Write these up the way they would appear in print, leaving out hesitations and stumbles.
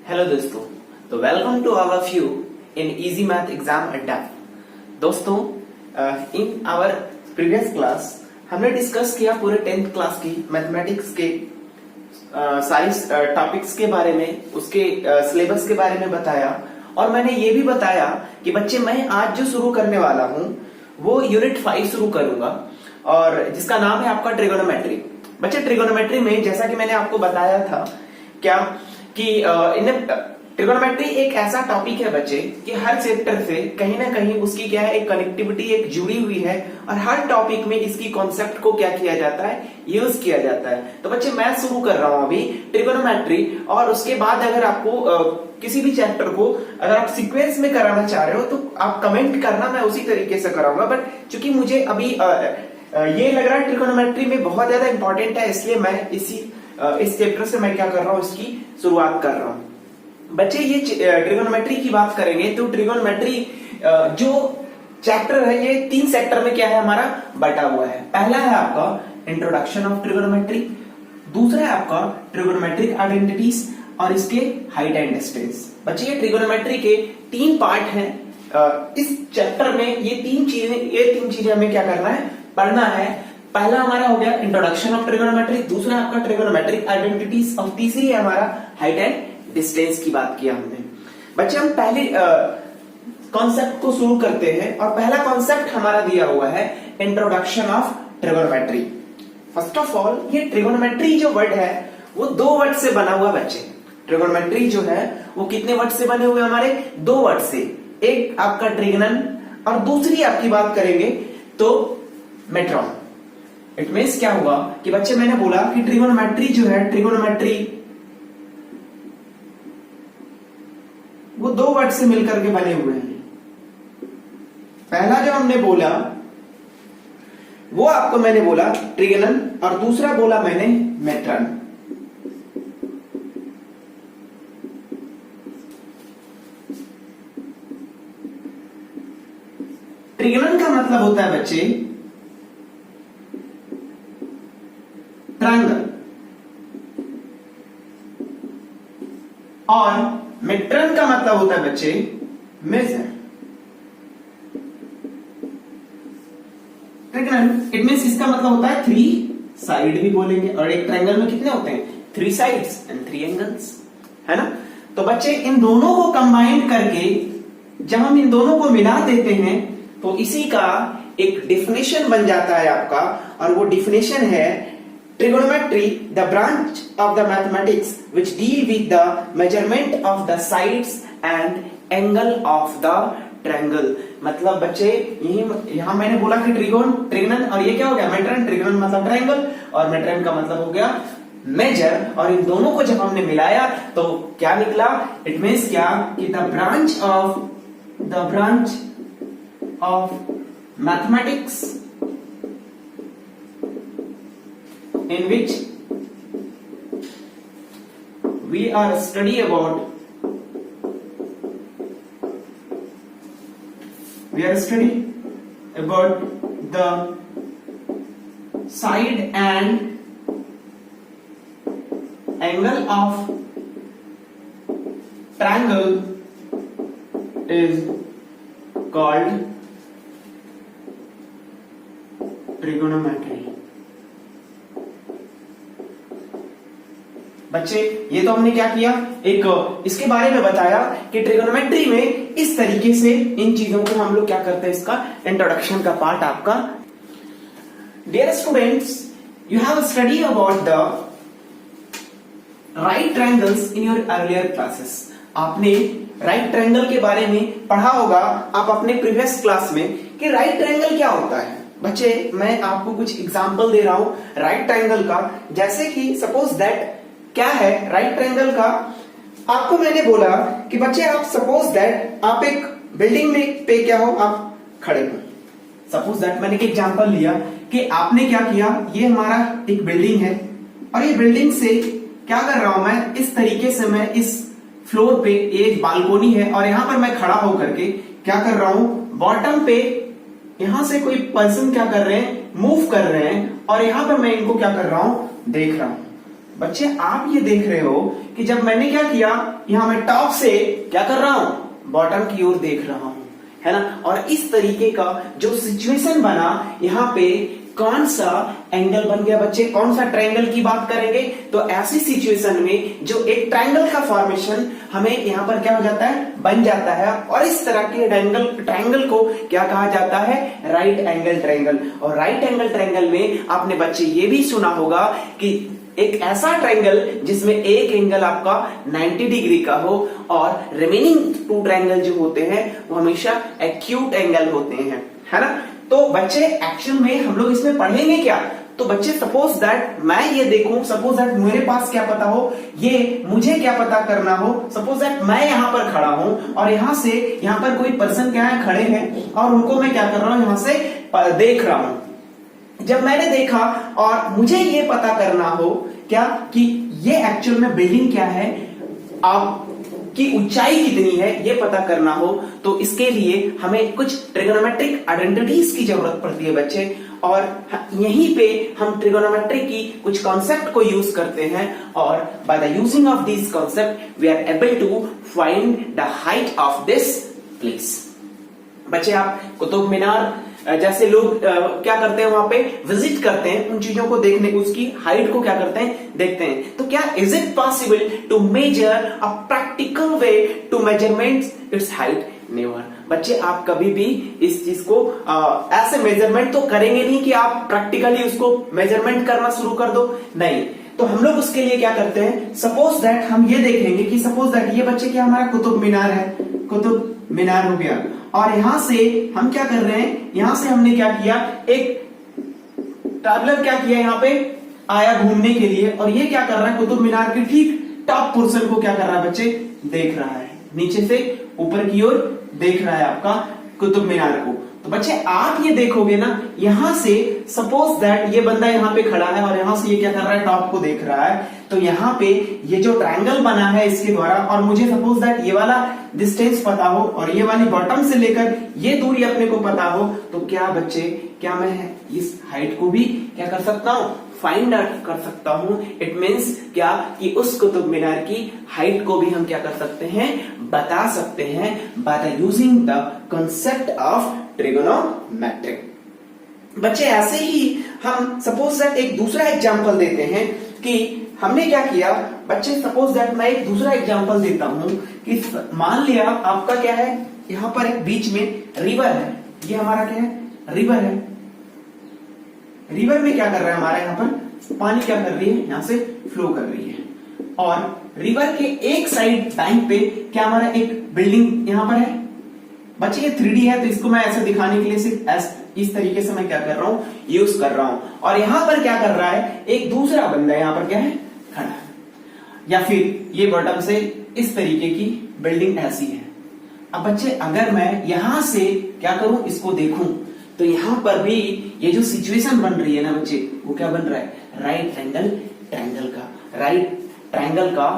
Hello दोस्तों, तो welcome to all of you in easy math exam Adda. दोस्तों, in our previous class हमने discuss किया पूरे 10th क्लास की मैथमेटिक्स के सारी टॉपिक्स के बारे में, उसके सिलेबस के बारे में बताया। और मैंने ये भी बताया कि बच्चे मैं आज जो शुरू करने वाला हूं वो यूनिट 5 शुरू करूंगा, और जिसका नाम है आपका ट्रिगोनोमेट्री। बच्चे, ट्रिगोनोमेट्री में जैसा कि मैंने आपको बताया था क्या कि ट्रिगोनोमेट्री एक ऐसा टॉपिक है बच्चे कि हर चैप्टर से कहीं ना कहीं उसकी क्या है, एक कनेक्टिविटी एक जुड़ी हुई है, और हर टॉपिक में इसकी कॉन्सेप्ट को क्या किया जाता है, यूज किया जाता है। तो बच्चे मैं शुरू कर रहा हूं अभी ट्रिगोनोमेट्री, और उसके बाद अगर आपको किसी भी चैप्टर को अगर आप सीक्वेंस में कराना चाह रहे हो तो आप कमेंट करना, मैं उसी तरीके से कराऊंगा। बट चूंकि मुझे अभी ये लग रहा है ट्रिगोनोमेट्री में बहुत ज्यादा इंपॉर्टेंट है, इसलिए मैं इस चैप्टर से मैं क्या कर रहा हूं, इसकी शुरुआत कर रहा हूं। बच्चे ये ट्रिगोनोमेट्री की बात करेंगे तो ट्रिगोनोमेट्री जो चैप्टर है ये 3 सेक्टर में क्या है हमारा बटा हुआ है। पहला है आपका इंट्रोडक्शन ऑफ ट्रिगोनोमेट्री, दूसरा है आपका ट्रिगोनोमेट्रिक आइडेंटिटीज, और इसके हाइट एंड डिस्टेंस। बच्चे ये ट्रिगोनोमेट्री के 3 पार्ट हैं। इस चैप्टर में ये तीन चीजें हमें क्या करना है, पढ़ना है। पहला हमारा हो गया इंट्रोडक्शन ऑफ ट्रिगोनोमेट्री, दूसरा आपका ट्रिगोनोमेट्रिक आइडेंटिटीज, और तीसरी है हमारा हाइट एंड डिस्टेंस की बात किया हमने। बच्चे हम पहले कॉन्सेप्ट को शुरू करते हैं, और पहला कॉन्सेप्ट हमारा दिया हुआ है introduction of trigonometry. First of all ये ट्रिगोनोमेट्री जो वर्ड है वो 2 वर्ड से बना हुआ। बच्चे ट्रिगोनोमेट्री जो है वो कितने वर्ड से बने हुए हमारे, 2 वर्ड से। एक आपका ट्रिगनन और दूसरी आपकी बात करेंगे तो मेट्रॉन। इट मीन्स क्या हुआ कि बच्चे मैंने बोला कि ट्रिगोनोमेट्री जो है, ट्रिगोनोमेट्री वो 2 वर्ड से मिलकर के बने हुए हैं। पहला जो हमने बोला वो आपको मैंने बोला ट्रिगनन, और दूसरा बोला मैंने मेट्रॉन। ट्रिगनन का मतलब होता है बच्चे ट्रायंगल, और मेट्रन का मतलब होता है बच्चे मेजर। ट्रिगनन इट मींस इसका मतलब होता है 3 साइड भी बोलेंगे, और एक ट्रायंगल में कितने होते हैं, 3 साइड्स एंड 3 एंगल्स, है ना। तो बच्चे इन दोनों को कंबाइन करके जब हम इन दोनों को मिला देते हैं तो इसी का एक डेफिनेशन बन जाता है आपका, और वो डेफिनेशन है trigonometry, the branch of the mathematics which deal with the measurement of the sides and angle of the triangle। मतलब बच्चे यहां मैंने बोला कि ट्रिगनन, और ये क्या हो गया मेट्रन। ट्रिगनन मतलब ट्रायंगल और मेट्रन का मतलब हो गया मेजर, और इन दोनों को जब हमने मिलाया तो क्या निकला, इट मीन्स क्या कि the branch of mathematics in which we are study about the side and angle of triangle is called trigonometry। बच्चे ये तो हमने क्या किया, एक इसके बारे में बताया कि ट्रिगोनोमेट्री में इस तरीके से इन चीजों को हम लोग क्या करते हैं, इसका इंट्रोडक्शन का पार्ट आपका। Dear students, you have study about the right triangles in your earlier classes. आपने राइट ट्रायंगल के बारे में पढ़ा होगा आप अपने प्रीवियस क्लास में कि राइट ट्रायंगल क्या होता है। बच्चे मैं आपको कुछ एग्जांपल दे रहा हूं राइट ट्रायंगल का, जैसे कि सपोज दैट क्या है राइट ट्रायंगल का। आपको मैंने बोला कि बच्चे आप सपोज दैट आप एक बिल्डिंग में पे क्या हो, आप खड़े हो। सपोज दैट मैंने एक एग्जांपल लिया कि आपने क्या किया, ये हमारा एक बिल्डिंग है, और ये बिल्डिंग से क्या कर रहा हूं मैं, इस तरीके से मैं इस फ्लोर पे, एक बालकोनी है, और यहां पर मैं खड़ा होकर के क्या कर रहा हूं, बॉटम पे यहां से कोई पर्सन क्या कर रहे हैं, मूव कर रहे हैं, और यहां पर मैं इनको क्या कर रहा हूं, देख रहा हूं। बच्चे आप ये देख रहे हो कि जब मैंने क्या किया, यहां मैं टॉप से क्या कर रहा हूं, बॉटम की ओर देख रहा हूं, है ना। और इस तरीके का जो सिचुएशन बना, यहां पे कौन सा एंगल बन गया बच्चे, कौन सा ट्रायंगल की बात करेंगे, तो ऐसी सिचुएशन में जो एक ट्रायंगल का फॉर्मेशन हमें यहां पर क्या हो जाता है, बन जाता है। और इस तरह के ट्रायंगल को क्या कहा जाता है, राइट एंगल ट्रायंगल। और राइट एंगल ट्रायंगल में आपने बच्चे ये भी सुना होगा कि एक ऐसा ट्रायंगल जिसमें एक एंगल आपका 90 डिग्री का हो और रिमेनिंग 2 ट्रायंगल जो होते हैं वो हमेशा एक्यूट एंगल होते हैं, है ना। तो बच्चे एक्चुअल में हम लोग इसमें पढ़ेंगे क्या, तो बच्चे सपोज दैट मैं ये देखूं, सपोज दैट मेरे पास क्या पता हो, ये मुझे क्या पता करना हो, सपोज दैट मैं यहां पर खड़ा हूं और यहां से यहां पर कोई पर्सन क्या है, खड़े हैं और उनको मैं क्या कर रहा हूं, यहां से देख रहा हूं। जब मैंने देखा और मुझे ये पता करना हो क्या कि ये एक्चुअल में बिल्डिंग क्या है, आपकी ऊंचाई कितनी है, ये पता करना हो, तो इसके लिए हमें कुछ ट्रिगोनोमेट्रिक आइडेंटिटीज की जरूरत पड़ती है बच्चे। और यहीं पे हम ट्रिगोनोमेट्री की कुछ कॉन्सेप्ट को यूज करते हैं और by the using of this concept we are able to find the height of this place. बच्चे आप कुतुब मीनार जैसे लोग क्या करते हैं, वहां पे विजिट करते हैं, उन चीजों को देखने, उसकी हाइट को क्या करते हैं, देखते हैं। तो क्या is it possible to measure a practical way to measurement its height? Never. बच्चे आप कभी भी इस चीज को ऐसे मेजरमेंट तो करेंगे नहीं कि आप प्रैक्टिकली उसको मेजरमेंट करना शुरू कर दो, नहीं। तो हम लोग उसके लिए क्या करते हैं, सपोज दैट हम ये देखेंगे कि सपोज दैट ये बच्चे क्या, हमारा कुतुब मीनार है, कुतुब मीनार हो गया, और यहां से हम क्या कर रहे हैं, यहां से हमने क्या किया, एक ट्रैवलर क्या किया, यहां पे आया घूमने के लिए, और ये क्या कर रहा है, कुतुब मीनार के ठीक टॉप पोर्शन को क्या कर रहा है बच्चे, देख रहा है, नीचे से ऊपर की ओर देख रहा है आपका कुतुब मीनार को। तो बच्चे आप ये देखोगे ना, यहां से सपोज दैट ये बंदा यहां पे खड़ा है और यहां से ये क्या कर रहा है, टॉप को देख रहा है, तो यहां पे ये जो ट्रायंगल बना है इसके द्वारा, और मुझे सपोज दैट ये वाला डिस्टेंस पता हो और ये वाली बॉटम से लेकर ये दूरी अपने को पता हो, तो क्या बच्चे, क्या मैं इस हाइट को भी क्या कर सकता हूं, फाइंड आउट कर सकता हूं। इट मीन्स क्या कि उस कुतुब मीनार की हाइट को भी हम क्या कर सकते हैं, बता सकते हैं bye the using the concept of trigonometric. बच्चे ऐसे ही हम सपोज दैट एक दूसरा एग्जांपल देते हैं कि हमने क्या किया, बच्चे सपोज दैट मैं एक दूसरा एग्जांपल देता हूं कि मान लिया आपका क्या है, यहां पर एक बीच में रिवर है, ये हमारा क्या है, रिवर है। रिवर में क्या कर रहा है, हमारा यहां पर पानी क्या कर रही है, यहां से फ्लो कर रही है, और रिवर के एक साइड बैंक पे क्या हमारा एक बिल्डिंग यहां पर है। बच्चे ये 3D है, तो इसको मैं ऐसे दिखाने के लिए सिर्फ इस तरीके से मैं क्या कर रहा हूं, यूज कर रहा हूं। और यहां पर क्या कर रहा है, एक दूसरा बंदा यहां पर क्या है, खड़ा है, या फिर ये बॉटम से इस तरीके की बिल्डिंग ऐसी है। अब बच्चे अगर मैं यहां से क्या करूं, इसको देखूं, तो यहां पर भी ये जो सिचुएशन बन रही है ना बच्चे, वो क्या बन रहा है, राइट एंगल ट्रायंगल का, राइट ट्रायंगल का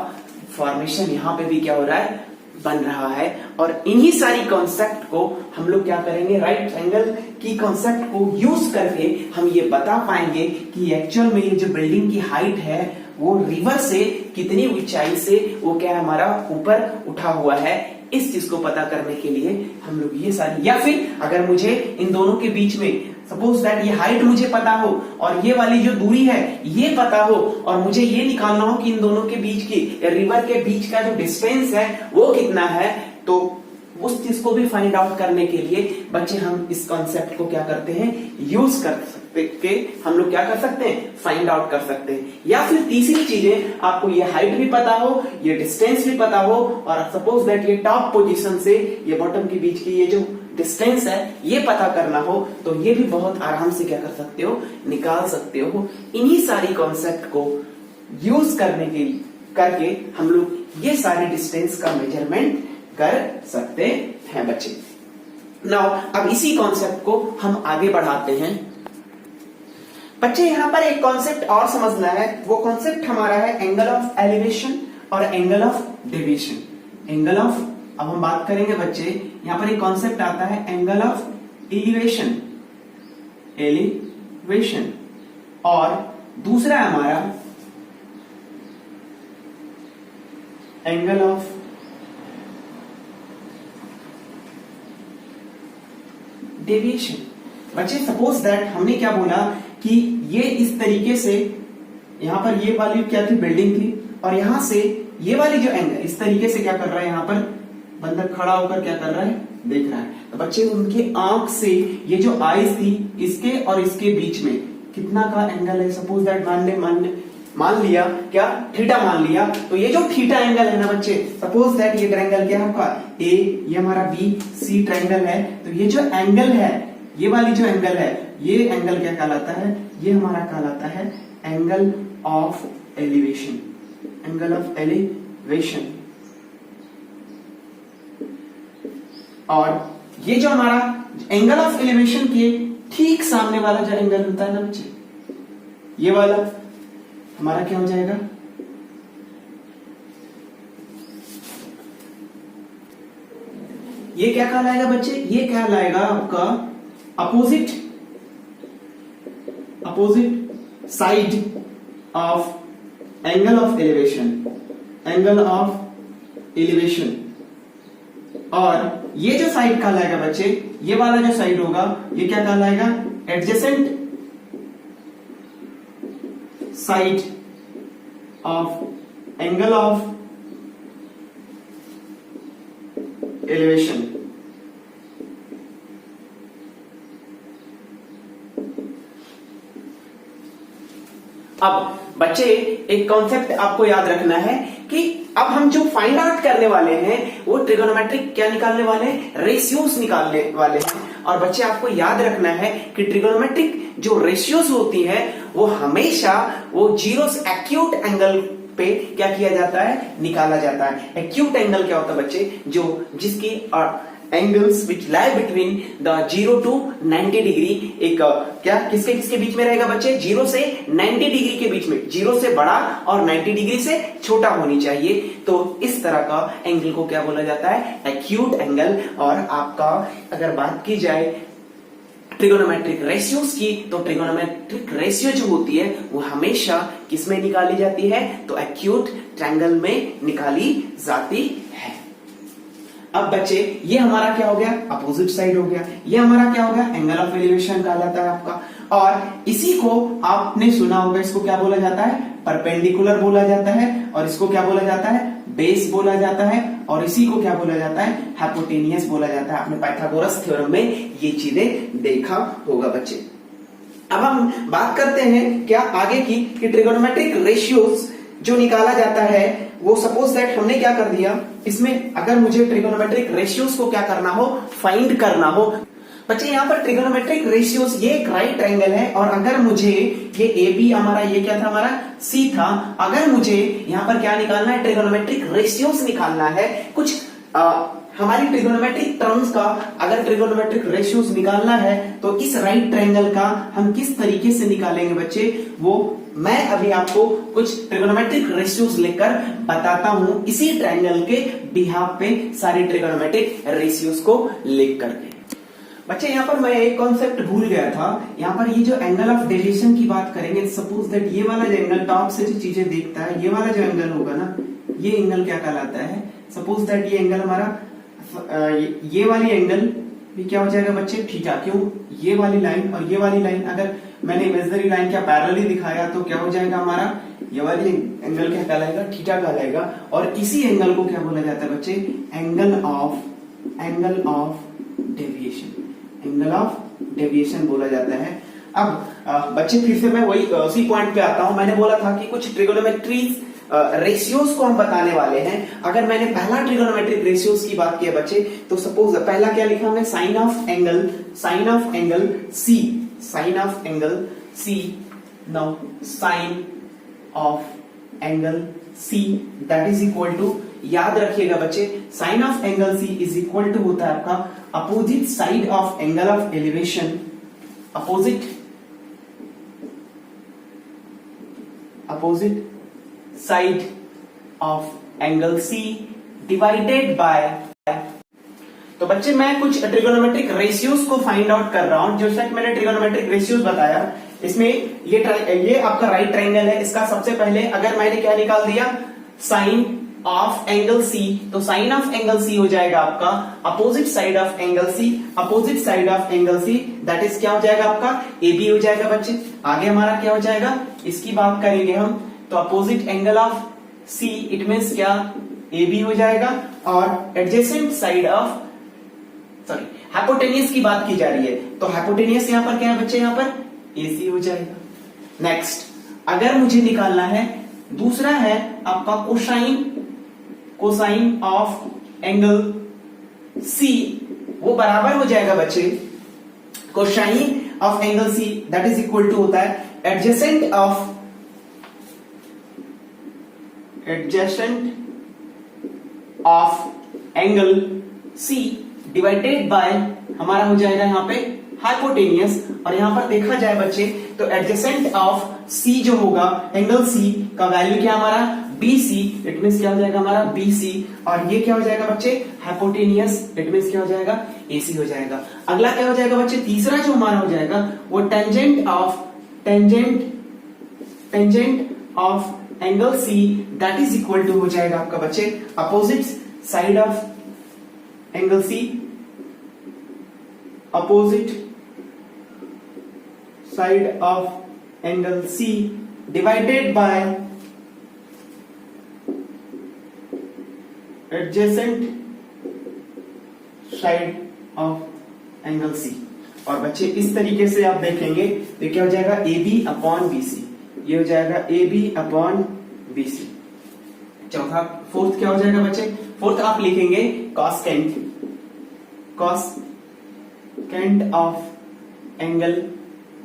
फॉर्मेशन यहां पे भी क्या हो रहा है, बन रहा है। और इन्हीं सारी कॉन्सेप्ट को हम लोग क्या करेंगे, राइट ट्रायंगल की कॉन्सेप्ट को यूज करके हम ये बता पाएंगे कि एक्चुअल में ये जो बिल्डिंग की हाइट है वो रिवर से कितनी ऊंचाई से वो क्या हमारा ऊपर उठा हुआ है। इस चीज को पता करने के लिए हम लोग ये सारी, या फिर अगर मुझे इन दोनों के बीच में सपोज दैट ये हाइट मुझे पता हो और ये वाली जो दूरी है ये पता हो, और मुझे ये निकालना हो कि इन दोनों के बीच की, रिवर के बीच का जो डिस्टेंस है वो कितना है, तो उस चीज को भी फाइंड आउट करने के लिए बच्चे हम इस कॉन्सेप्ट को क्या करते हैं, यूज कर सकते के हम लोग क्या कर सकते हैं, फाइंड आउट कर सकते हैं। या फिर तीसरी चीजें, आपको ये हाइट भी पता हो, ये डिस्टेंस भी पता हो, और सपोज दैट ये टॉप पोजीशन से ये बॉटम के बीच की ये जो डिस्टेंस है ये पता करना हो, तो ये भी बहुत आराम से क्या कर सकते हो, निकाल सकते हो। इन्हीं सारी कॉन्सेप्ट को यूज करके हम लोग ये सारे डिस्टेंस का मेजरमेंट कर सकते हैं बच्चे। नाउ अब इसी कॉन्सेप्ट को हम आगे बढ़ाते हैं बच्चे। यहां पर एक कॉन्सेप्ट और समझना है, वो कॉन्सेप्ट हमारा है एंगल ऑफ एलिवेशन और angle of deviation. Angle of, अब हम बात करेंगे बच्चे, यहां पर एक कॉन्सेप्ट आता है एंगल ऑफ एलिवेशन, एलिवेशन, और दूसरा है हमारा एंगल ऑफ डेविएशन। बच्चे सपोज दैट हमने क्या बोला कि ये इस तरीके से, यहां पर ये वाली क्या थी, बिल्डिंग थी, और यहां से ये वाली जो एंगल इस तरीके से क्या कर रहा है, यहां पर बंदर खड़ा होकर क्या कर रहा है, देख रहा है। तो बच्चे उनके आंख से ये जो आईज थी, इसके और इसके बीच में कितना का एंगल है, सपोज दैट मान लिया क्या, थीटा मान लिया। तो ये जो थीटा एंगल है ना बच्चे, सपोज दैट ये ट्रायंगल क्या है आपका ए, ये हमारा बी सी ट्रायंगल है। तो ये जो एंगल है, ये वाली जो एंगल है, ये एंगल क्या कहलाता है, ये हमारा कहलाता है angle of elevation. Angle of elevation. और ये जो हमारा एंगल ऑफ एलिवेशन के ठीक सामने वाला जो एंगल होता है ना बच्चे, ये वाला हमारा क्या हो जाएगा, ये क्या कहलाएगा बच्चे, ये कहलाएगा आपका opposite side of angle of elevation. Angle of elevation. और ये जो साइड कहलाएगा बच्चे, ये वाला जो साइड होगा, ये क्या कहलाएगा, adjacent side of angle of elevation. अब बच्चे एक कॉन्सेप्ट आपको याद रखना है कि अब हम जो फाइंड आउट करने वाले हैं वो ट्रिगोनोमेट्रिक क्या निकालने वाले हैं, रेशियोज निकालने वाले हैं। और बच्चे आपको याद रखना है कि ट्रिगोनोमेट्रिक जो रेशियोज होती है वो हमेशा वो जीरो से एक्यूट एंगल पे क्या किया जाता है, निकाला जाता है। एक्यूट एंगल क्या होता है बच्चे, जो जिसकी angles which lie between the 0 to 90 degree, एक क्या किसके किसके बीच में रहेगा बच्चे, 0 से 90 डिग्री के बीच में, 0 से बड़ा और 90 डिग्री से छोटा होनी चाहिए। तो इस तरह का एंगल को क्या बोला जाता है, एक्यूट एंगल। और आपका अगर बात की जाए ट्रिगोनोमेट्रिक रेशियोज की, तो ट्रिगोनोमेट्रिक रेशियो जो होती है वो हमेशा किसमें निकाली जाती है, तो एक्यूट ट्रायंगल में निकाली जाती है। अब बच्चे ये हमारा क्या हो गया, अपोजिट साइड हो गया। ये हमारा क्या हो गया, एंगल ऑफ एलिवेशन कहलाता है आपका। और इसी को आपने सुना होगा, इसको क्या बोला जाता है, परपेंडिकुलर बोला जाता है। और इसको क्या बोला जाता है, बेस बोला जाता है। और इसी को क्या बोला जाता है, हाइपोटेनियस बोला जाता है। आपने पाइथागोरस थ्योरम में ये चीजें देखा होगा बच्चे। अब हम बात करते हैं क्या आगे की, कि ट्रिगोनोमेट्रिक रेशियोज जो निकाला जाता है वो सपोज दैट हमने क्या कर दिया, इसमें अगर मुझे ट्रिगोनोमेट्रिक रेशियोज को क्या करना हो, फाइंड करना हो। बच्चे यहाँ पर ट्रिगोनोमेट्रिक रेशियोज, ये एक राइट ट्रायंगल है और अगर मुझे ये ए बी हमारा ये क्या था, हमारा सी था, अगर मुझे यहाँ पर क्या निकालना है, ट्रिगोनोमेट्रिक रेशियोज निकालना है, कुछ हमारी ट्रिगोनोमेट्रिक टर्म्स का अगर ट्रिगोनोमेट्रिक रेशियोज निकालना है तो इस राइट ट्रायंगल का हम किस तरीके से निकालेंगे बच्चे, वो मैं अभी आपको कुछ ट्रिगोनोमेट्रिक रेशियोज लेकर बताता हूं, इसी ट्रायंगल के बिहाफ पे सारी ट्रिगोनोमेट्रिक रेशियोज को लिख करके। बच्चे यहाँ पर मैं एक कॉन्सेप्ट भूल गया था, यहाँ पर ये जो एंगल ऑफ डेविएशन की बात करेंगे, सपोज दैट ये वाला जो एंगल टॉप से जो चीजें देखता है, ये वाला जो एंगल होगा ना, ये एंगल क्या कहलाता है, सपोज दैट ये एंगल हमारा, ये वाली एंगल भी क्या हो जाएगा बच्चे, थीटा। क्यों, ये वाली लाइन और ये वाली लाइन अगर मैंने इमेजिनरी लाइन क्या पैरेलली दिखाया तो क्या हो जाएगा हमारा, ये वाली एंगल क्या कहलाएगा, थीटा कहलाएगा। और इसी एंगल को क्या बोला जाता है बच्चे, angle of deviation. Angle of deviation बोला जाता है। अब बच्चे फिर से मैं वही उसी पॉइंट पे आता हूं, मैंने बोला था कि कुछ ट्रिगोनोमेट्री रेशियोज को हम बताने वाले हैं। अगर मैंने पहला ट्रिगोनोमेट्रिक रेशियोज की बात की है बच्चे, तो सपोज पहला क्या लिखा हमने, sine of angle C, sine of angle C. Now sine of angle C that is equal to, याद रखिएगा बच्चे, sine of angle C is equal to होता है आपका opposite side of angle of elevation, opposite side of angle C divided by. तो बच्चे मैं कुछ ट्रिगोनोमेट्रिक रेशियोज को फाइंड आउट कर रहा हूं। जो शायद मैंने ट्रिगोनोमेट्रिक रेशियोज बताया, इसमें ये आपका राइट ट्रायंगल है, इसका सबसे पहले अगर मैंने क्या निकाल दिया, साइन ऑफ एंगल सी, तो साइन ऑफ एंगल सी हो जाएगा आपका opposite side of angle C, opposite side of angle C that is क्या हो जाएगा आपका ए बी हो जाएगा बच्चे। आगे हमारा क्या हो जाएगा, इसकी बात करेंगे हम, तो opposite angle of see it means क्या ए बी हो जाएगा, और adjacent side of sorry hypotenuse की बात की जा रही है, तो हाइपोटेनियस यहां पर क्या है बच्चे, यहां पर AC हो जाएगा। नेक्स्ट अगर मुझे निकालना है, दूसरा है आपका कोसाइन ऑफ एंगल C, वो बराबर हो जाएगा बच्चे cosine of angle C that is equal to होता है adjacent of angle C divided by हमारा हो जाएगा यहाँ पे हाइपोटेनियस, और यहां पर देखा जाए बच्चे तो एडजेसेंट ऑफ C जो होगा एंगल C का वैल्यू क्या हमारा BC, इट मींस क्या हो जाएगा हमारा BC, और ये क्या हो जाएगा बच्चे हाइपोटेनियस, इट मींस क्या हो जाएगा AC हो जाएगा। अगला क्या हो जाएगा बच्चे, तीसरा जो हमारा हो जाएगा वो tangent of angle C that is equal to हो जाएगा आपका बच्चे opposite side of angle C, opposite side of angle C divided by adjacent side of angle C। और बच्चे इस तरीके से आप देखेंगे तो क्या हो जाएगा AB अपॉन BC, ये हो जाएगा AB अपॉन BC। चौथा फोर्थ क्या हो जाएगा बच्चे, फोर्थ आप लिखेंगे cosecant of angle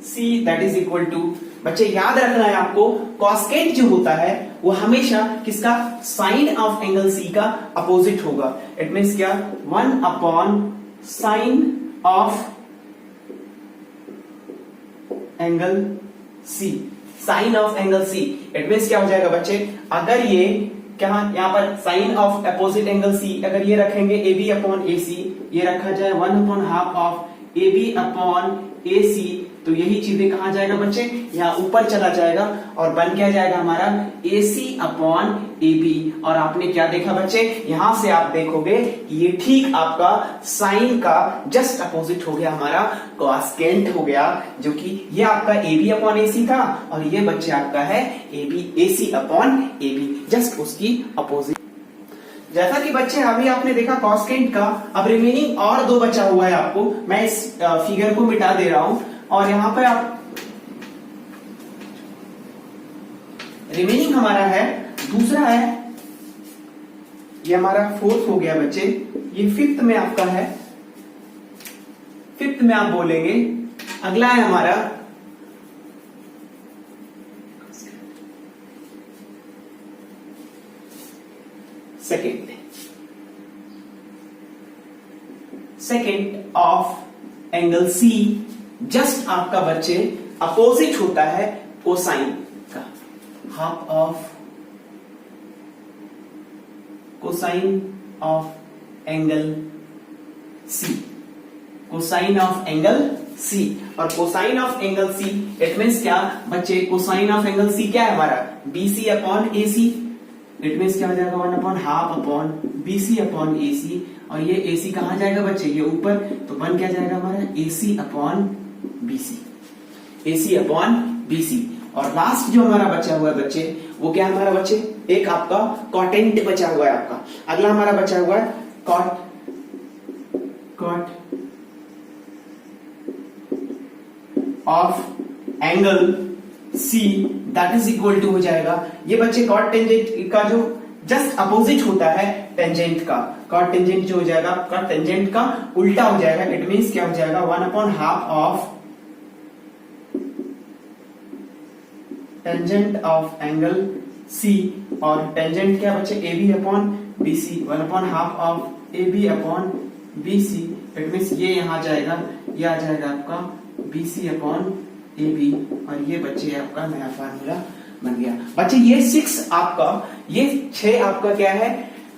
C that is equal to, बच्चे याद रखना है आपको कॉसेकेंट जो होता है वो हमेशा किसका, साइन ऑफ एंगल C का अपोजिट होगा। इट मींस क्या 1 upon sine of angle C, sine of angle C it means क्या हो जाएगा बच्चे, अगर ये क्या यहाँ पर sine of opposite angle C अगर ये रखेंगे AB अपॉन AC, ये रखा जाए 1 upon half of AB upon AC, तो यही चीजें कहा जाएगा बच्चे, यहाँ ऊपर चला जाएगा और बन क्या जाएगा हमारा AC अपॉन AB। और आपने क्या देखा बच्चे, यहां से आप देखोगे ये ठीक आपका साइन का जस्ट अपोजिट हो गया, हमारा कॉसेकेंट हो गया, जो कि ये आपका AB अपॉन AC था, और ये बच्चे आपका है AC अपॉन AB, जस्ट उसकी अपोजिट। जैसा कि बच्चे अभी आपने देखा कॉसेकेंट का, अब रिमेनिंग और दो बचा हुआ है आपको, मैं इस फिगर को मिटा दे रहा हूं, और यहां पर आप रिमेनिंग हमारा है, दूसरा है, ये हमारा फोर्थ हो गया बच्चे, ये फिफ्थ में आपका है, फिफ्थ में आप बोलेंगे। अगला है हमारा second of angle C just आपका बच्चे अपोजिट होता है कोसाइन का, half of cosine of angle C, cosine of angle C, और cosine of angle C it means क्या बच्चे, कोसाइन ऑफ एंगल C क्या है हमारा BC upon AC, it means क्या हो जाएगा 1 upon half upon BC upon AC, और ये AC कहां जाएगा बच्चे, ये ऊपर, तो बन क्या जाएगा हमारा AC upon BC, AC upon BC। और लास्ट जो हमारा बचा हुआ है बच्चे, वो क्या है हमारा बच्चे, एक आपका कॉटेंट बचा हुआ है आपका। अगला हमारा बचा हुआ है cot of angle C that is equal to हो जाएगा, ये बच्चे कॉट टेंजेंट का जो जस्ट अपोजिट होता है टेंजेंट का, कॉट टेंजेंट जो हो जाएगा आपका टेंजेंट का उल्टा हो जाएगा, इट मींस क्या हो जाएगा 1 upon half of tangent of angle C, और टेंजेंट क्या बच्चे AB upon BC, 1 upon half of AB upon BC, it means ये यहां जाएगा, ये आ जाएगा आपका BC अपॉन AB, और ये बच्चे आपका नया फार्मूला बन गया। बच्चे ये 6 आपका, ये 6 आपका क्या है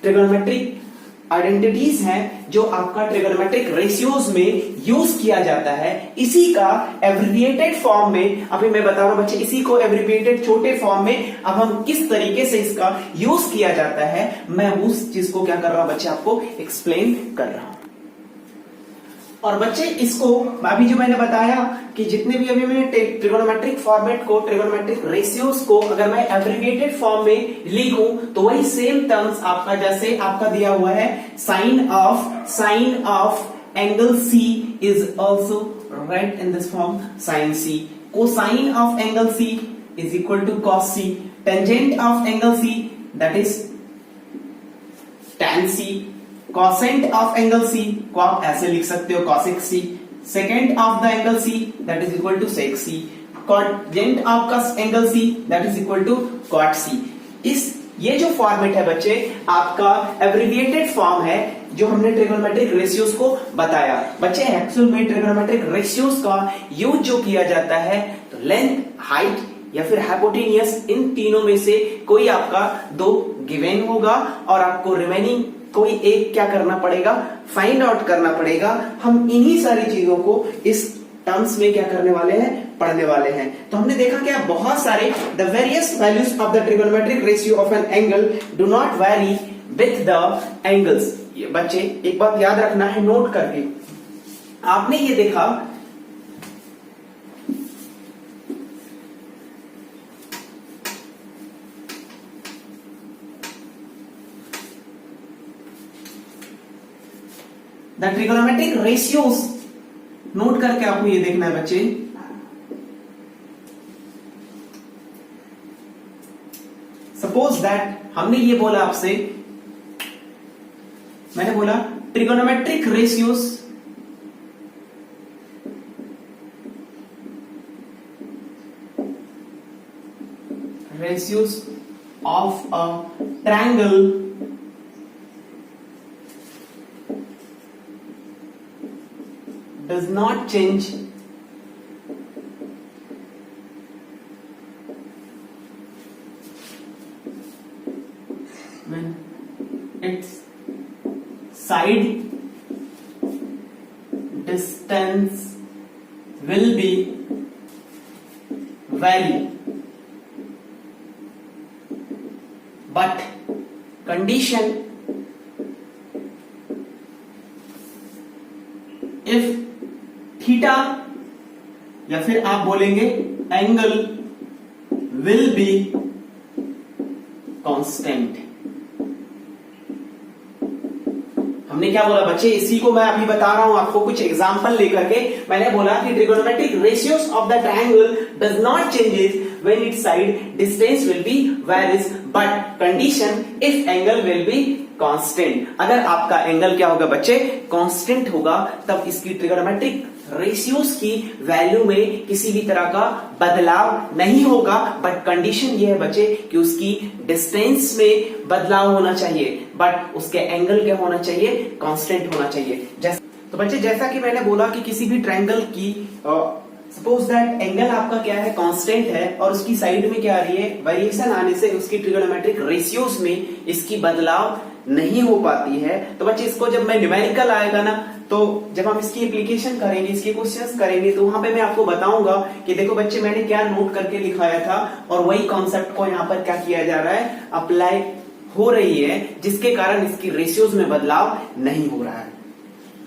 ट्रिगोनोमेट्रिक आइडेंटिटीज हैं जो आपका ट्रिगोनोमेट्रिक रेशियोज में यूज किया जाता है, इसी का एब्रिविएटेड फॉर्म में अभी मैं बता रहा हूं बच्चे, इसी को एब्रिविएटेड छोटे फॉर्म में अब हम किस तरीके से इसका यूज किया जाता है, मैं उस चीज को क्या कर रहा हूं बच्चे, आपको एक्सप्लेन कर रहा हूं। और बच्चे इसको अभी जो मैंने बताया कि जितने भी अभी मैंने ट्रिगोनोमेट्रिक फॉर्मेट को, ट्रिगोनोमेट्रिक रेशियोज को अगर मैं एब्रिविएटेड फॉर्म में लिखूं तो वही सेम टर्म्स आपका, जैसे आपका दिया हुआ है sine of angle C is also write in this form, sine C. Cosine of angle C is equal to cos C. Tangent of angle C that is tan C. Cosecant of angle C को आप ऐसे लिख सकते हो cosec C. Secant of the angle C that is equal to sec C. Cotangent of का एंगल C that is equal to cot C. ये जो फॉर्मेट है बच्चे आपका एब्रिविएटेड फॉर्म है जो हमने ट्रिगोनोमेट्रिक रेशियोज को बताया। बच्चे एक्चुअल में ट्रिगोनोमेट्रिक रेशियोज का यूज जो किया जाता है तो लेंथ, हाइट या फिर हाइपोटेनियस, इन तीनों में से कोई आपका दो गिवन होगा और आपको रिमेनिंग कोई एक क्या करना पड़ेगा, फाइंड आउट करना पड़ेगा। हम इन्हीं सारी चीजों को इस टर्म्स में क्या करने वाले हैं, पढ़ने वाले हैं। तो हमने देखा क्या, बहुत सारे the various values of the trigonometric ratio of an angle do not vary with the angles. बच्चे एक बात याद रखना है नोट करके, आपने ये देखा द ट्रिगोनोमेट्रिक रेशियोज, नोट करके आपको ये देखना है बच्चे, सपोज दैट हमने ये बोला आपसे, मैंने बोला trigonometric ratios of a triangle does not change when its side distance will be vary, but condition if theta या फिर आप बोलेंगे एंगल विल बी कांस्टेंट। हमने क्या बोला बच्चे, इसी को मैं अभी बता रहा हूं आपको कुछ एग्जांपल लेकर के। मैंने बोला कि trigonometric ratios of the triangle does not changes when it's side distance will be varies, but condition if angle will be constant. अगर आपका एंगल क्या होगा बच्चे, कांस्टेंट होगा, तब इसकी ट्रिगोनोमेट्रिक रेशियोज की वैल्यू में किसी भी तरह का बदलाव नहीं होगा। बट कंडीशन ये है बच्चे कि उसकी डिस्टेंस में बदलाव होना चाहिए, बट उसके एंगल क्या होना चाहिए, कांस्टेंट होना चाहिए। तो बच्चे जैसा कि मैंने बोला कि किसी भी ट्रायंगल की सपोज दैट एंगल आपका क्या है, कांस्टेंट है, और उसकी साइड में क्या आ रही है, वेरिएशन आने से उसकी ट्रिगोनोमेट्रिक रेशियोज में इसकी बदलाव नहीं हो पाती है। तो बच्चे इसको जब मैं न्यूमेरिकल आएगा ना, तो जब हम इसकी एप्लीकेशन करेंगे, इसके क्वेश्चंस करेंगे, तो वहां पे मैं आपको बताऊंगा कि देखो बच्चे मैंने क्या नोट करके लिखाया था और वही कॉन्सेप्ट को यहाँ पर क्या किया जा रहा है, अप्लाई हो रही है, जिसके कारण इसकी रेशियोज में बदलाव नहीं हो रहा है।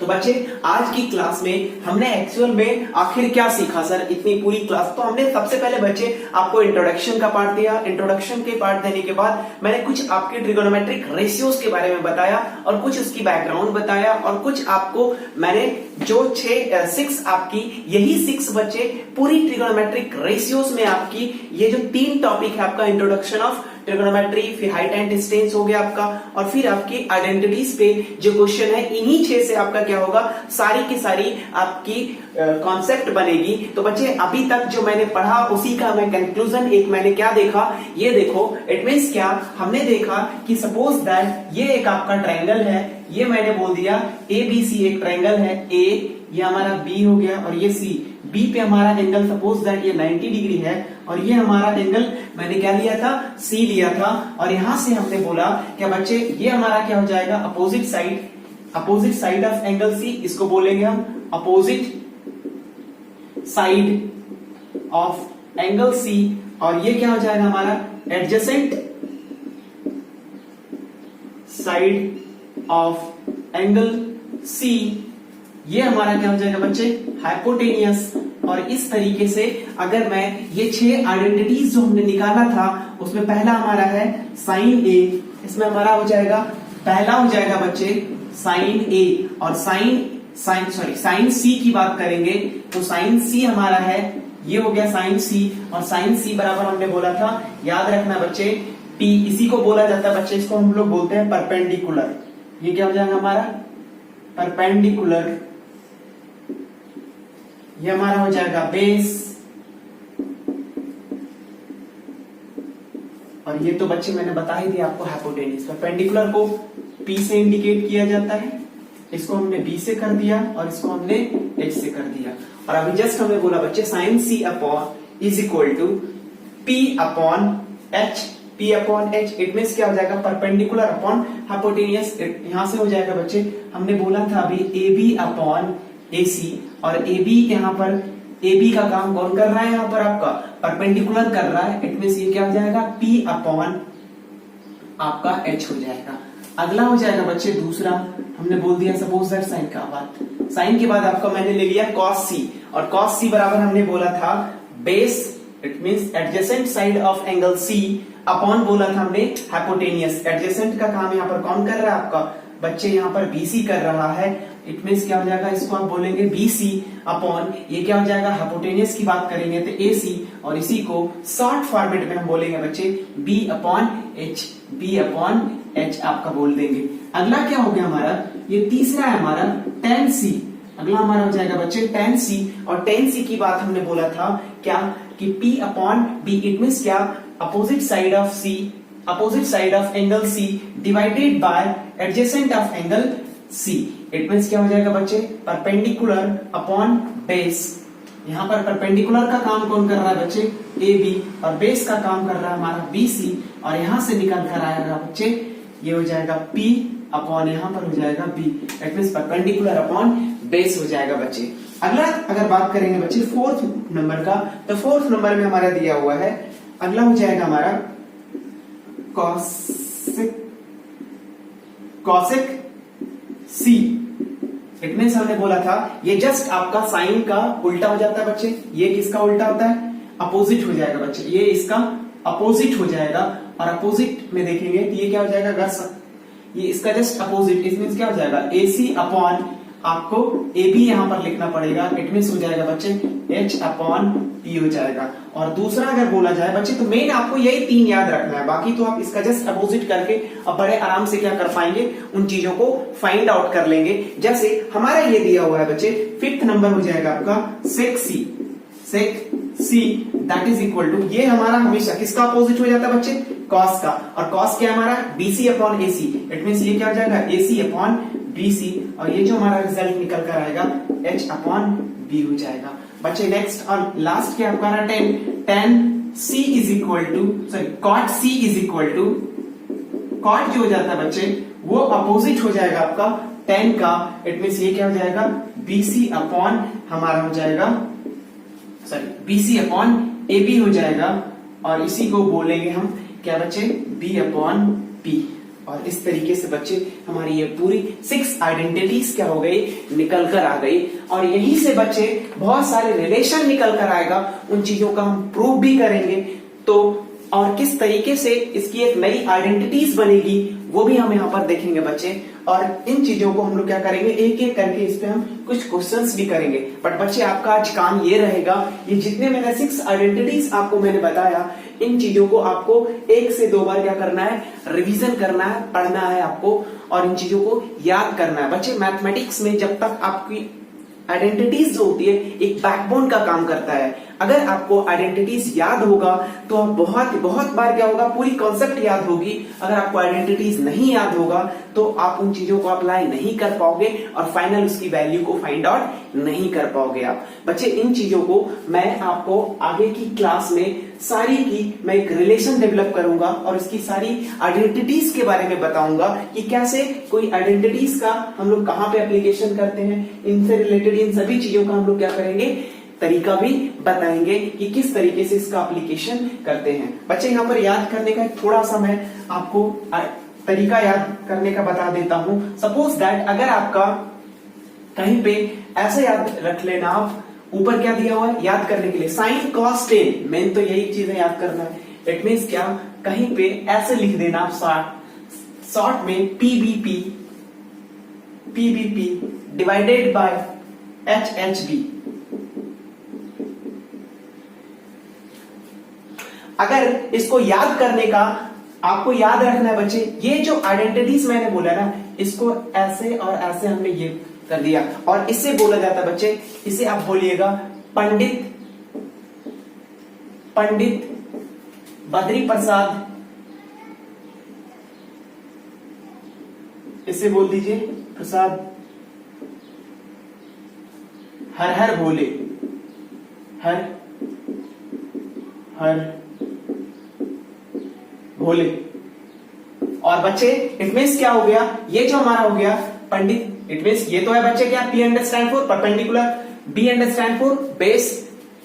तो बच्चे आज की क्लास में हमने एक्चुअल में आखिर क्या सीखा सर, इतनी पूरी क्लास तो हमने सबसे पहले बच्चे आपको इंट्रोडक्शन का पार्ट दिया। इंट्रोडक्शन के पार्ट देने के बाद मैंने कुछ आपके ट्रिगोनोमेट्रिक रेशियोज के बारे में बताया और कुछ उसकी बैकग्राउंड बताया, और कुछ आपको मैंने जो 6 आपकी यही 6 बच्चे पूरी ट्रिगोनोमेट्रिक रेशियोज में आपकी ये जो 3 टॉपिक है, आपका इंट्रोडक्शन ऑफ ट्रिगोनोमेट्री, फिर हाइट एंड डिस्टेंस हो गया आपका, और फिर आपकी आइडेंटिटीज पे जो क्वेश्चन है, इन्हीं 6 से आपका क्या होगा, सारी की सारी आपकी कॉन्सेप्ट बनेगी। तो बच्चे अभी तक जो मैंने पढ़ा उसी का मैं कंक्लूजन एक मैंने क्या देखा, ये देखो, इट मींस क्या, हमने देखा कि सपोज दैट ये एक आपका ट्रायंगल है, ये मैंने बोल दिया ABC एक ट्रायंगल है, A ये हमारा B हो गया और ये C, बी पे हमारा एंगल सपोज दैट ये 90 डिग्री है और ये हमारा एंगल मैंने क्या लिया था, सी लिया था। और यहां से हमने बोला क्या बच्चे, ये हमारा क्या हो जाएगा, opposite side of angle C, इसको बोलेंगे हम opposite side of angle C. और ये क्या हो जाएगा हमारा adjacent side of angle C, ये हमारा क्या हो जाएगा बच्चे, हाइपोटेनियस। और इस तरीके से अगर मैं ये 6 आइडेंटिटीज जो हमने निकाला था उसमें पहला हमारा है साइन ए, इसमें हमारा हो जाएगा, पहला हो जाएगा बच्चे साइन ए। और साइन सी की बात करेंगे तो साइन सी हमारा है, ये हो गया साइन सी। और साइन सी बराबर हमने बोला था, याद रखना बच्चे, टी, इसी को बोला जाता है बच्चे, इसको हम लोग बोलते हैं परपेंडिकुलर। ये क्या हो जाएगा हमारा परपेंडिकुलर, ये हमारा हो जाएगा बेस। और ये तो बच्चे मैंने बता ही दिया आपको हाइपोटेन्यूज। परपेंडिकुलर को P से इंडिकेट किया जाता है, इसको हमने B से कर दिया और इसको हमने H से कर दिया। और अभी जस्ट हमने बोला बच्चे sine C upon is equal to P upon H, P upon H, it means क्या हो जाएगा, परपेंडिकुलर अपॉन हाइपोटेनियस। यहां से हो जाएगा बच्चे, हमने बोला था अभी AB अपॉन AC, और AB यहाँ पर AB का काम कौन कर रहा है, यहाँ पर आपका परपेंडिकुलर कर रहा है, इट मीन्स ये क्या हो जाएगा P अपॉन आपका H हो जाएगा। अगला हो जाएगा बच्चे दूसरा, हमने बोल दिया सपोज दैट साइन का बात, साइन के बाद आपका मैंने ले लिया cos C, और cos C बराबर हमने बोला था base, it means adjacent side of angle C upon बोला था हमने हाइपोटेनियस। एडजेसेंट का काम यहाँ पर कौन कर रहा है आपका बच्चे, यहाँ पर BC कर रहा है, इट मीन्स क्या हो जाएगा, इसको हम बोलेंगे BC अपॉन, ये क्या हो जाएगा, हाइपोटेनियस की बात करेंगे तो AC, और इसी को शॉर्ट फॉर्मेट में हम बोलेंगे बच्चे B अपॉन H आपका बोल देंगे। अगला क्या हो गया हमारा, ये तीसरा है हमारा tan C। अगला हमारा हो जाएगा बच्चे tan C, और tan C की बात हमने बोला था क्या कि P upon B, it means क्या, opposite side of C, opposite side of angle C divided by adjacent of angle C, it means क्या हो जाएगा बच्चे, परपेंडिकुलर अपॉन बेस। यहाँ पर परपेंडिकुलर का काम कौन कर रहा है बच्चे, AB, और बेस का काम कर रहा है हमारा BC, और यहां से निकल कर आएगा बच्चे, ये हो जाएगा P अपॉन यहाँ पर हो जाएगा B, it means perpendicular upon base हो जाएगा बच्चे। अगला अगर बात करेंगे बच्चे फोर्थ नंबर का, तो फोर्थ नंबर में हमारा दिया हुआ है, अगला हो जाएगा हमारा कॉसेक C, इट मीन्स हमने बोला था ये जस्ट आपका साइन का उल्टा हो जाता है बच्चे। ये किसका उल्टा होता है, अपोजिट हो जाएगा बच्चे, ये इसका अपोजिट हो जाएगा। और अपोजिट में देखेंगे तो ये क्या हो जाएगा, अगर ये इसका जस्ट अपोजिट, इट मीन्स क्या हो जाएगा AC अपॉन, आपको AB यहां पर लिखना पड़ेगा, इट मीन्स हो जाएगा बच्चे H अपॉन P हो जाएगा। और दूसरा अगर बोला जाए बच्चे तो मेन आपको यही 3 याद रखना है, बाकी तो आप इसका जस्ट अपोजिट करके अब बड़े आराम से क्या कर पाएंगे, उन चीजों को फाइंड आउट कर लेंगे। जैसे हमारा ये दिया हुआ है बच्चे, 5th नंबर हो जाएगा आपका sec C that is equal to, ये हमारा हमेशा किसका अपोजिट हो जाता है बच्चे, कॉस का, और कॉस क्या हमारा BC upon AC, it means ये क्या हो जाएगा AC अपॉन BC, और ये जो हमारा रिजल्ट निकल कर आएगा H अपॉन B हो जाएगा बच्चे। नेक्स्ट और लास्ट क्या आपका रहा, tan C is equal to, sorry cot C is equal to, cot जो हो जाता है बच्चे वो अपोजिट हो जाएगा आपका tan का, इट मीन्स ये क्या हो जाएगा BC अपॉन हमारा हो जाएगा, सॉरी BC अपॉन AB हो जाएगा, और इसी को बोलेंगे हम क्या बच्चे, B अपॉन P। और इस तरीके से बच्चे हमारी ये पूरी 6 आइडेंटिटीज क्या हो गई, निकल कर आ गई। और यहीं से बच्चे बहुत सारे रिलेशन निकल कर आएगा, उन चीजों का हम प्रूव भी करेंगे। तो और किस तरीके से इसकी एक नई आइडेंटिटीज बनेगी वो भी हम यहाँ पर देखेंगे बच्चे। और इन चीजों को हम लोग क्या करेंगे, एक एक करके इस पे हम कुछ क्वेश्चंस भी करेंगे। बट बच्चे आपका आज काम ये रहेगा, ये जितने मैंने 6 आइडेंटिटीज आपको मैंने बताया, इन चीजों को आपको 1 से 2 बार क्या करना है, रिवीजन करना है, पढ़ना है आपको, और इन चीजों को याद करना है बच्चे। मैथमेटिक्स में जब तक आपकी आइडेंटिटीज जो होती है एक बैकबोन का काम करता है। अगर आपको आइडेंटिटीज याद होगा तो आप बहुत बार क्या होगा, पूरी कॉन्सेप्ट याद होगी। अगर आपको आइडेंटिटीज नहीं याद होगा तो आप उन चीजों को अप्लाई नहीं कर पाओगे और फाइनल उसकी वैल्यू को फाइंड आउट नहीं कर पाओगे आप। बच्चे इन चीजों को मैं आपको आगे की क्लास में सारी की मैं एक रिलेशन डेवलप करूंगा और इसकी सारी आइडेंटिटीज के बारे में बताऊंगा कि कैसे कोई आइडेंटिटीज का हम लोग कहां पे एप्लीकेशन करते हैं, इनसे रिलेटेड इन सभी चीजों का हम लोग क्या करेंगे, तरीका भी बताएंगे कि किस तरीके से इसका एप्लीकेशन करते हैं। बच्चे यहाँ पर याद करने का थोड़ा सा मैं आपको तरीका याद करने का बता देता हूं। सपोज दैट अगर आपका कहीं पे ऐसे याद रख लेना, आप ऊपर क्या दिया हुआ है याद करने के लिए, साइन कॉस टेन, मेन तो यही चीजें याद करना है। इट मीन्स क्या, कहीं पे ऐसे लिख देना आप शॉर्ट में पीबीपी डिवाइडेड बाय एचएचबी। अगर इसको याद करने का आपको याद रखना है बच्चे, ये जो आइडेंटिटीज मैंने बोला ना, इसको ऐसे और ऐसे हमने ये कर दिया और इससे बोला जाता है बच्चे, इसे आप बोलिएगा पंडित बद्री प्रसाद, इसे बोल दीजिए प्रसाद हर हर भोले, हर हर भोले। और बच्चे इट मीन्स क्या हो गया, ये जो हमारा हो गया पंडित, इट मीन्स ये तो है बच्चे क्या, P understand for perpendicular, be understand for base,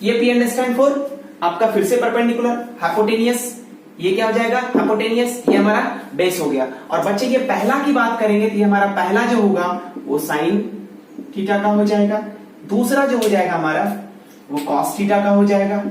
ये पी अंडरस्टैंड फॉर आपका फिर से परपेंडिकुलर, हाइपोटेनियस, ये क्या हो जाएगा हाइपोटेनियस, ये हमारा बेस हो गया। और बच्चे ये पहला की बात करेंगे तो ये हमारा पहला जो होगा वो साइन थीटा का हो जाएगा, दूसरा जो हो जाएगा हमारा वो कॉस थीटा का हो जाएगा,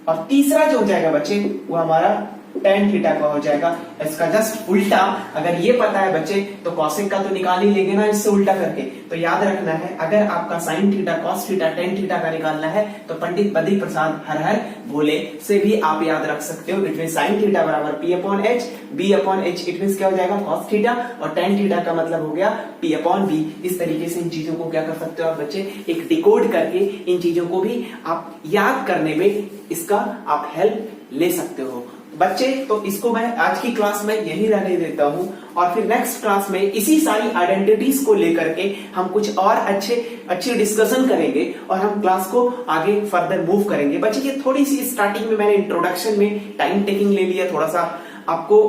और तीसरा जो हो जाएगा बच्चे वो हमारा टेन थीटा का हो जाएगा। इसका जस्ट उल्टा, अगर ये पता है बच्चे तो कॉसेक का तो निकाल ही लेंगे ना इससे उल्टा करके। तो याद रखना है, अगर आपका sine theta cos theta tan theta का निकालना है तो पंडित बद्री प्रसाद हर हर भोले से भी आप याद रख सकते हो। इट मीन साइन थीटा बराबर P upon H, B upon H it mean क्या हो जाएगा कॉस थीटा, और टेन थीटा का मतलब हो गया पी अपॉन बी। इस तरीके से इन चीजों को क्या कर सकते हो आप बच्चे, एक डिकोड करके इन चीजों को भी आप याद करने में इसका आप हेल्प ले सकते हो बच्चे। तो इसको मैं आज की क्लास में यही रहने देता हूं और फिर नेक्स्ट क्लास में इसी सारी आइडेंटिटीज को लेकर के हम कुछ और अच्छे डिस्कशन करेंगे और हम क्लास को आगे फर्दर मूव करेंगे। बच्चे ये थोड़ी सी स्टार्टिंग में मैंने इंट्रोडक्शन में टाइम टेकिंग ले लिया, थोड़ा सा आपको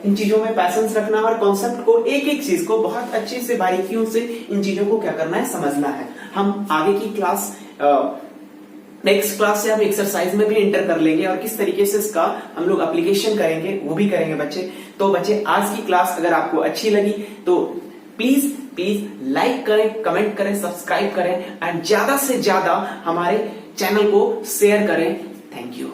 इन चीजों में पैसेंस रखना और कॉन्सेप्ट को एक एक चीज को बहुत अच्छे से बारीकियों से इन चीजों को क्या करना है समझना है। हम आगे की क्लास नेक्स्ट क्लास से हम एक्सरसाइज में भी एंटर कर लेंगे और किस तरीके से इसका हम लोग एप्लीकेशन करेंगे वो भी करेंगे बच्चे। तो बच्चे आज की क्लास अगर आपको अच्छी लगी तो प्लीज लाइक करें, कमेंट करें, सब्सक्राइब करें एंड ज्यादा से ज्यादा हमारे चैनल को शेयर करें। Thank you.